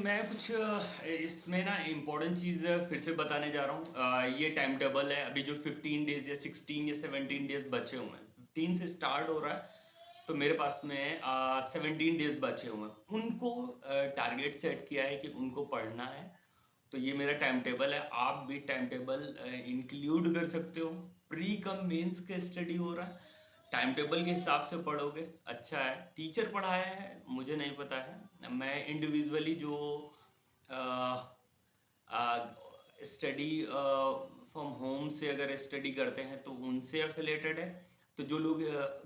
मैं कुछ इसमें ना इम्पोर्टेंट चीज़ फिर से बताने जा रहा हूँ। ये टाइम टेबल है, अभी जो 15 डेज या 16 या 17 डेज बचे हुए हैं, 15 से स्टार्ट हो रहा है। तो मेरे पास में 17 डेज बचे हुए हैं, उनको टारगेट सेट किया है कि उनको पढ़ना है। तो ये मेरा टाइम टेबल है, आप भी टाइम टेबल इंक्लूड कर सकते हो। प्री कम मेंस का स्टडी हो रहा है, टाइम टेबल के हिसाब से पढ़ोगे अच्छा है। टीचर पढ़ाया है मुझे नहीं पता है, मैं इंडिविजुअली जो स्टडी फ्रॉम होम से अगर स्टडी करते हैं तो उनसे एफिलेटेड है। तो जो लोग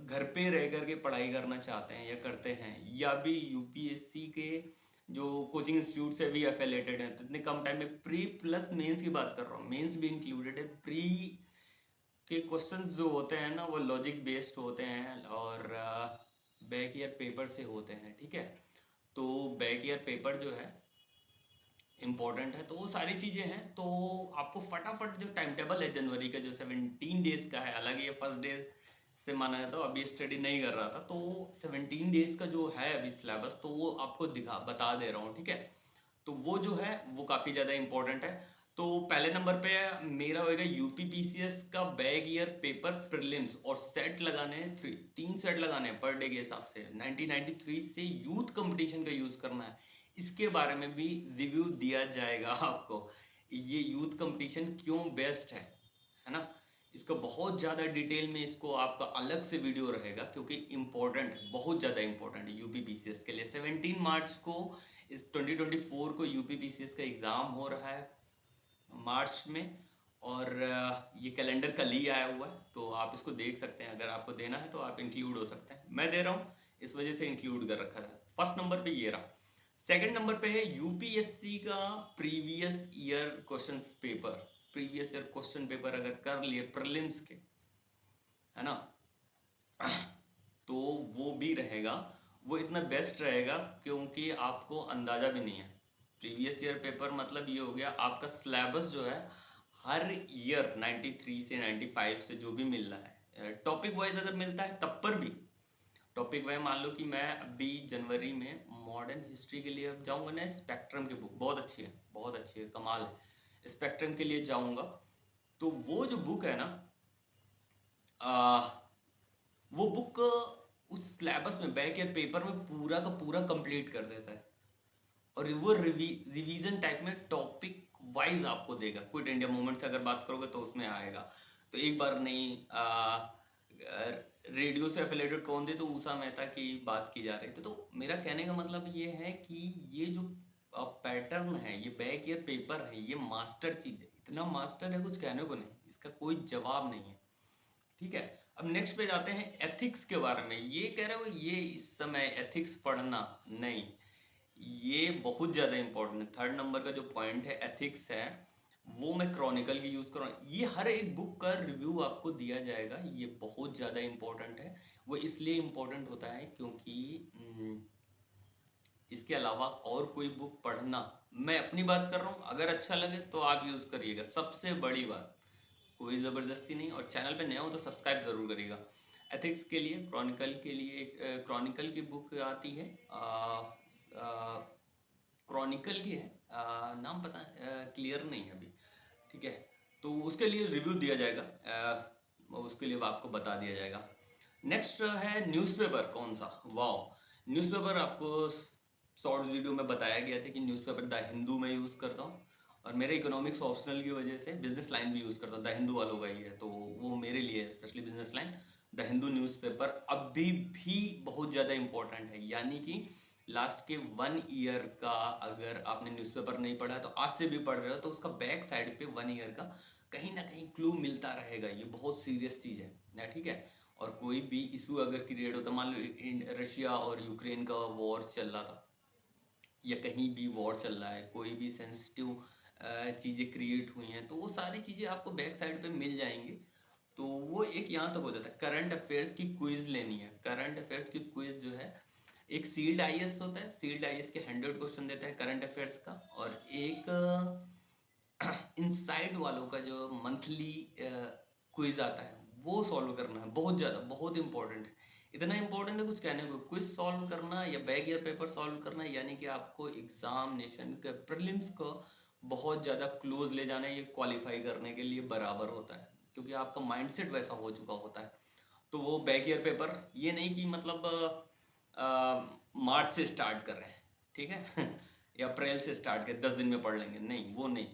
घर पे रह करके पढ़ाई करना चाहते हैं या करते हैं, या भी यूपीएससी के जो कोचिंग इंस्टीट्यूट से भी एफिलेटेड हैं, तो इतने कम टाइम में प्री प्लस मेंस की बात कर रहा हूँ, मेंस भी इंक्लूडेड है। प्री के क्वेश्चंस जो होते हैं ना वो लॉजिक बेस्ड होते हैं और बैक ईयर पेपर से होते हैं, ठीक है। तो बैक ईयर पेपर जो है इम्पोर्टेंट है, तो वो सारी चीज़ें हैं। तो आपको फटाफट जो टाइम टेबल है जनवरी का जो 17 डेज का है, हालांकि ये फर्स्ट डेज से माना जाता है, अभी स्टडी नहीं कर रहा था, तो 17 डेज का जो है अभी सिलेबस, तो वो आपको बता दे रहा हूँ, ठीक है। तो वो जो है वो काफ़ी ज़्यादा इंपॉर्टेंट है। तो पहले नंबर पे मेरा होएगा यूपी पीसीएस का बैक ईयर पेपर प्रीलिम्स, और सेट लगाने हैं 3 सेट लगाने हैं पर डे के हिसाब से। 1993 से यूथ कंपटीशन का यूज़ करना है, इसके बारे में भी रिव्यू दिया जाएगा आपको। ये यूथ कंपटीशन क्यों बेस्ट है ना। इसका बहुत ज़्यादा डिटेल में इसको आपका अलग से वीडियो रहेगा, क्योंकि इम्पोर्टेंट है, बहुत ज़्यादा इम्पोर्टेंट है यूपी पीसीएस के लिए। 17 मार्च को इस 2024 को यूपी पीसीएस का एग्ज़ाम हो रहा है मार्च में, और ये कैलेंडर कल ही आया हुआ है, तो आप इसको देख सकते हैं। अगर आपको देना है तो आप इंक्लूड हो सकते हैं, मैं दे रहा हूँ इस वजह से इंक्लूड कर रखा है। फर्स्ट नंबर पे ये रहा। सेकंड नंबर पे है यूपीएससी का previous year question paper. Previous year question paper अगर कर लिए प्रीलिम्स के, है ना, तो वो भी रहेगा। वो इतना बेस्ट रहेगा क्योंकि आपको अंदाज़ा भी नहीं है। प्रीवियस ईयर पेपर मतलब ये हो गया आपका सिलेबस जो है हर ईयर 93 से 95 से जो भी मिल रहा है, टॉपिक वाइज अगर मिलता है तब पर भी। टॉपिक वाइज मान लो कि मैं अभी जनवरी में मॉडर्न हिस्ट्री के लिए अब जाऊंगा ना, स्पेक्ट्रम की बुक बहुत अच्छी है, बहुत अच्छी है, कमाल है, स्पेक्ट्रम के लिए जाऊंगा। तो वो जो बुक है ना, वो बुक उस सिलेबस में बैक ईयर पेपर में पूरा का पूरा कंप्लीट कर देता है, और वो रिवीजन टाइप में टॉपिक वाइज आपको देगा। क्विट इंडिया मूवमेंट से अगर बात करोगे तो उसमें आएगा। तो एक बार नहीं, रेडियो से एफिलेटेड कौन थे, तो उषा मेहता की बात की जा रही थी। तो मेरा कहने का मतलब ये है कि ये जो पैटर्न है, ये बैक ईयर पेपर है, ये मास्टर चीज है, इतना मास्टर है कुछ कहने को नहीं, इसका कोई जवाब नहीं है, ठीक है। अब नेक्स्ट पे जाते हैं एथिक्स के बारे में। ये कह रहे हो ये इस समय एथिक्स पढ़ना नहीं, ये बहुत ज़्यादा इंपॉर्टेंट है। थर्ड नंबर का जो पॉइंट है एथिक्स है, वो मैं क्रॉनिकल की यूज़ कर रहा हूँ। ये हर एक बुक का रिव्यू आपको दिया जाएगा, ये बहुत ज़्यादा इंपॉर्टेंट है। वो इसलिए इंपॉर्टेंट होता है क्योंकि इसके अलावा और कोई बुक पढ़ना, मैं अपनी बात कर रहा हूँ, अगर अच्छा लगे तो आप यूज़ करिएगा, सबसे बड़ी बात, कोई ज़बरदस्ती नहीं। और चैनल पे नए हो तो सब्सक्राइब ज़रूर करिएगा। एथिक्स के लिए, क्रॉनिकल के लिए एक क्रॉनिकल की बुक आती है, क्रॉनिकल की है, नाम पता क्लियर नहीं है अभी, ठीक है। तो उसके लिए रिव्यू दिया जाएगा, उसके लिए आपको बता दिया जाएगा। नेक्स्ट है न्यूज़पेपर कौन सा, वाह। न्यूज़पेपर आपको शॉर्ट्स वीडियो में बताया गया था कि न्यूज़पेपर द हिंदू में यूज़ करता हूँ, और मेरे इकोनॉमिक्स ऑप्शनल की वजह से बिजनेस लाइन भी यूज़ करता हूँ। द हिंदू वालों का ही है, तो वो मेरे लिए specially business line. The Hindu newspaper अभी भी बहुत ज़्यादा इंपॉर्टेंट है, यानी कि लास्ट के 1 ईयर का अगर आपने न्यूज़पेपर नहीं पढ़ा तो आज से भी पढ़ रहे हो, तो उसका बैक साइड पे 1 ईयर का कहीं ना कहीं क्लू मिलता रहेगा। ये बहुत सीरियस चीज़ है ना, ठीक है। और कोई भी इशू अगर क्रिएट होता, मान लो रशिया और यूक्रेन का वॉर चल रहा था, या कहीं भी वॉर चल रहा है, कोई भी सेंसिटिव चीज़ें क्रिएट हुई हैं, तो वो सारी चीज़ें आपको बैक साइड पे मिल जाएंगी। तो वो एक यहाँ तक हो जाता है। करंट अफेयर्स की क्विज लेनी है, करंट अफेयर्स की क्विज जो है, एक सील्ड आईएएस होता है, सील्ड आईएएस के 100 क्वेश्चन देता है करंट अफेयर्स का, और एक इनसाइड वालों का जो मंथली क्विज आता है वो सॉल्व करना है, बहुत ज़्यादा बहुत इंपॉर्टेंट है। इतना इंपॉर्टेंट है कुछ कहने को। क्विज सॉल्व करना या बैक ईयर पेपर सॉल्व करना यानी कि आपको एग्जामिनेशन के प्रीलिम्स को बहुत ज़्यादा क्लोज ले जाना है, ये क्वालिफाई करने के लिए बराबर होता है, क्योंकि आपका माइंडसेट वैसा हो चुका होता है। तो वो बैक ईयर पेपर ये नहीं कि मतलब मार्च से स्टार्ट कर रहे हैं, ठीक है या अप्रैल से स्टार्ट कर 10 दिन में पढ़ लेंगे, नहीं वो नहीं।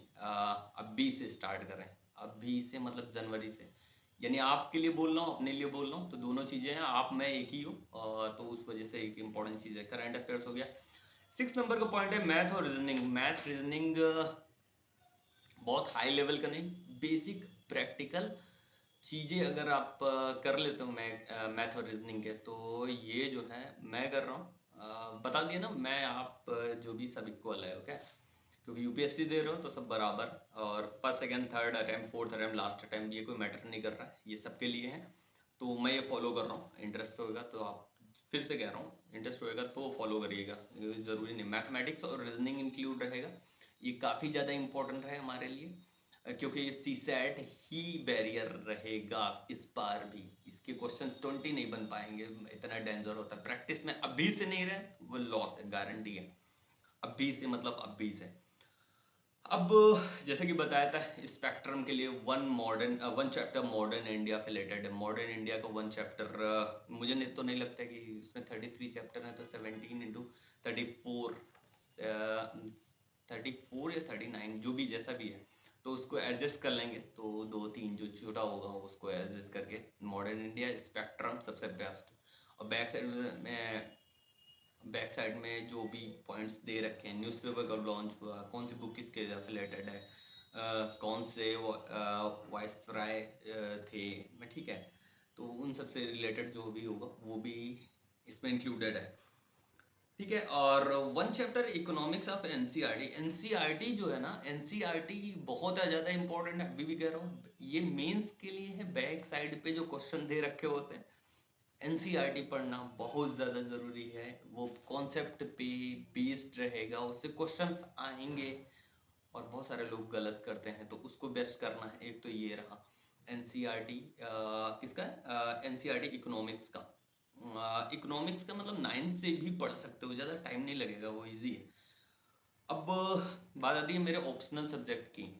अभी से स्टार्ट करें, अभी से मतलब जनवरी से। यानी आपके लिए बोल रहा हूँ, अपने लिए बोल रहा हूँ, तो दोनों चीज़ें हैं, आप मैं एक ही हूँ। तो उस वजह से एक इंपॉर्टेंट चीज़ है, करंट अफेयर्स हो गया। 6 नंबर का पॉइंट है मैथ और रीजनिंग। मैथ रीजनिंग बहुत हाई लेवल का नहीं, बेसिक प्रैक्टिकल चीज़ें अगर आप कर लेते हो मैथ और रीजनिंग के, तो ये जो है मैं कर रहा हूँ, बता दिया ना, मैं आप जो भी सब इक्वल है, ओके। क्योंकि यूपीएससी दे रहे हो तो सब बराबर, और first second third attempt fourth attempt last attempt ये कोई मैटर नहीं कर रहा है, ये सबके लिए है। तो मैं ये फॉलो कर रहा हूँ, इंटरेस्ट होगा तो आप, फिर से कह रहा हूँ, इंटरेस्ट होएगा तो फॉलो करिएगा, ज़रूरी नहीं मैथमेटिक्स और रीजनिंग इंक्लूड रहेगा। ये काफ़ी ज़्यादा इंपॉर्टेंट है हमारे लिए, क्योंकि ये सी सेट ही बैरियर रहेगा इस बार भी। इसके क्वेश्चन 20 नहीं बन पाएंगे, इतना डेंजर होता है। प्रैक्टिस में अभी से नहीं रहे तो वो लॉस है, गारंटी है। अभी से मतलब अभी से। अब जैसे कि बताया था, स्पेक्ट्रम के लिए वन चैप्टर मॉडर्न इंडिया से रिलेटेड है। मॉडर्न इंडिया का वन चैप्टर, मुझे नहीं तो नहीं लगता कि इसमें 33 चैप्टर हैं, तो 17 × 34, 34 या 39 जो भी जैसा भी है, तो उसको एडजस्ट कर लेंगे, तो 2 3 जो छोटा होगा उसको एडजस्ट करके मॉडर्न इंडिया स्पेक्ट्रम सबसे बेस्ट। और बैक साइड में जो भी पॉइंट्स दे रखे हैं, न्यूज़पेपर कब लॉन्च हुआ, कौन सी बुक किसके रिलेटेड है, कौन से वाइसराय थे, मैं ठीक है, तो उन सब से रिलेटेड जो भी होगा वो भी इसमें इंक्लूडेड है, ठीक है। और one chapter economics of NCERT. NCERT जो है ना, एनसीईआरटी बहुत ज़्यादा इंपॉर्टेंट है, अभी भी कह रहा हूँ, ये मेंस के लिए है। बैक साइड पे जो क्वेश्चन दे रखे होते हैं, एनसीईआरटी पढ़ना बहुत ज़्यादा ज़रूरी है। वो कॉन्सेप्ट पे बेस्ड रहेगा, उससे क्वेश्चंस आएंगे, और बहुत सारे लोग गलत करते हैं, तो उसको बेस्ट करना है। एक तो ये रहा एनसीईआरटी, किसका है, एनसीईआरटी इकोनॉमिक्स का। इकोनॉमिक्स का मतलब 9 से भी पढ़ सकते हो, ज़्यादा टाइम नहीं लगेगा, वो इजी है। अब बात आती है मेरे ऑप्शनल सब्जेक्ट की।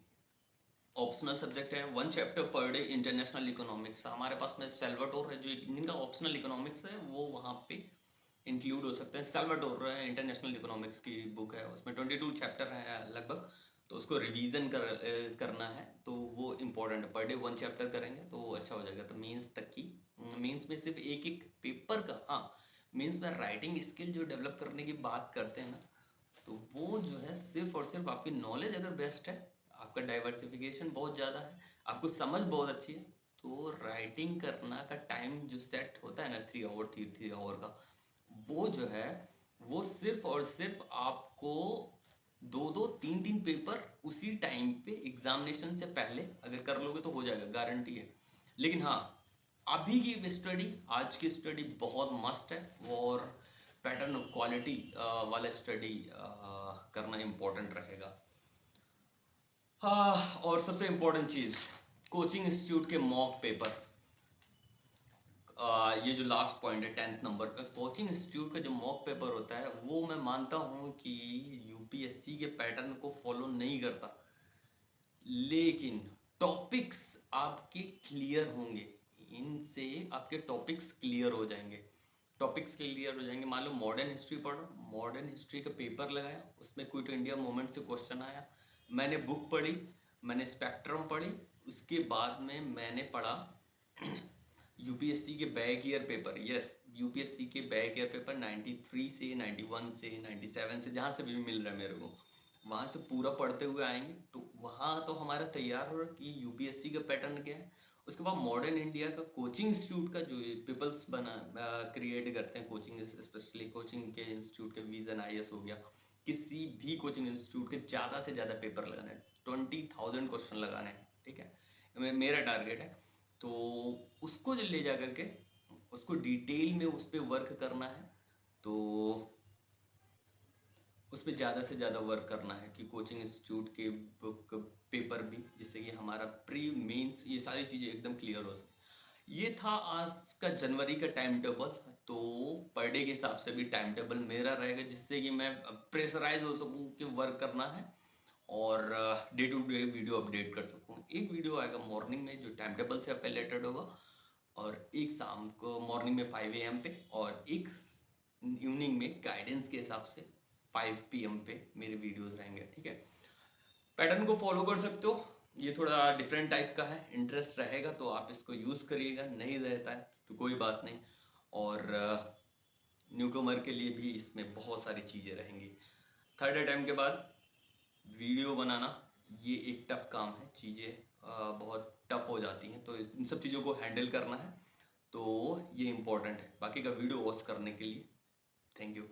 ऑप्शनल सब्जेक्ट है one chapter per day international economics. हमारे पास में सेल्वाटोर है, जो जिनका ऑप्शनल इकोनॉमिक्स है वो वहाँ पे इंक्लूड हो सकते हैं। सेल्वाटोर है इंटरनेशनल इकोनॉमिक्स की बुक है, उसमें 22 चैप्टर है लगभग, तो उसको रिवीजन करना है, तो वो इम्पोर्टेंट है। पर डे वन चैप्टर करेंगे तो वो अच्छा हो जाएगा। तो मीन्स तक की, मीन्स में सिर्फ एक एक पेपर का, हाँ, मीन्स में राइटिंग स्किल जो डेवलप करने की बात करते हैं ना, तो वो जो है सिर्फ और सिर्फ आपकी नॉलेज अगर बेस्ट है, आपका डाइवर्सिफिकेशन बहुत ज़्यादा है, आपको समझ बहुत अच्छी है, तो राइटिंग करना का टाइम जो सेट होता है ना, 3 आवर 3 आवर का, वो जो है, वो सिर्फ और सिर्फ आपको 2 2 3 3 पेपर उसी टाइम पे एग्जामिनेशन से पहले अगर कर लोगे तो हो जाएगा, गारंटी है। लेकिन हाँ, अभी की स्टडी, आज की स्टडी बहुत मस्ट है, और पैटर्न ऑफ क्वालिटी वाला स्टडी करना इम्पोर्टेंट रहेगा। हाँ, और सबसे इम्पोर्टेंट चीज़, कोचिंग इंस्टीट्यूट के मॉक पेपर। ये जो लास्ट पॉइंट है 10th नंबर का, कोचिंग इंस्टीट्यूट का जो मॉक पेपर होता है, वो मैं मानता हूँ कि यूपीएससी के पैटर्न को फॉलो नहीं करता, लेकिन टॉपिक्स आपके क्लियर होंगे, इनसे आपके टॉपिक्स क्लियर हो जाएंगे। टॉपिक्स क्लियर हो जाएंगे, मान लो मॉडर्न हिस्ट्री पढ़ो, मॉडर्न हिस्ट्री का पेपर लगाया, उसमें क्विट इंडिया मूवमेंट से क्वेश्चन आया, मैंने बुक पढ़ी, मैंने स्पेक्ट्रम पढ़ी, उसके बाद में मैंने पढ़ा यूपीएससी के back year paper. Yes, UPSC के बैक ईयर पेपर 93 से 91 से 97 से, जहाँ से भी मिल रहा है मेरे को, वहाँ से पूरा पढ़ते हुए आएंगे, तो वहाँ तो हमारा तैयार हो रहा कि यूपीएससी का पैटर्न क्या है। उसके बाद मॉडर्न इंडिया का कोचिंग इंस्टीट्यूट का जो पीपल्स बना क्रिएट करते हैं, कोचिंग स्पेशली कोचिंग के इंस्टीट्यूट के, विजन आईएएस हो गया, किसी भी कोचिंग इंस्टीट्यूट के ज़्यादा से ज़्यादा पेपर लगाने हैं, 20,000 क्वेश्चन लगाने हैं, ठीक है, मेरा टारगेट है। तो उसको जो ले जा करके उसको डिटेल में उस पर वर्क करना है, तो उस पर ज़्यादा से ज़्यादा वर्क करना है कि कोचिंग इंस्टीट्यूट के बुक पेपर भी, जिससे कि हमारा प्री मेंस ये सारी चीज़ें एकदम क्लियर हो सके। ये था आज का जनवरी का टाइम टेबल। तो पर डे के हिसाब से भी टाइम टेबल मेरा रहेगा, जिससे कि मैं प्रेशराइज हो सकूं कि वर्क करना है और day to day video update कर सकूं। एक वीडियो आएगा मॉर्निंग में जो टाइम टेबल से रिलेटेड होगा, और एक शाम को मॉर्निंग में 5 AM पे, और एक इवनिंग में गाइडेंस के हिसाब से 5 PM पे मेरे वीडियोस रहेंगे। ठीक है, पैटर्न को फॉलो कर सकते हो। ये थोड़ा डिफरेंट टाइप का है, इंटरेस्ट रहेगा तो आप इसको यूज़ करिएगा, नहीं रहता है तो कोई बात नहीं। और न्यू कमर के लिए भी इसमें बहुत सारी चीज़ें रहेंगी। थर्ड अटैम्प्ट के बाद वीडियो बनाना ये एक टफ काम है, चीज़ें बहुत टफ हो जाती हैं, तो इन सब चीज़ों को हैंडल करना है, तो ये इम्पोर्टेंट है। बाकी का वीडियो वॉच करने के लिए थैंक यू।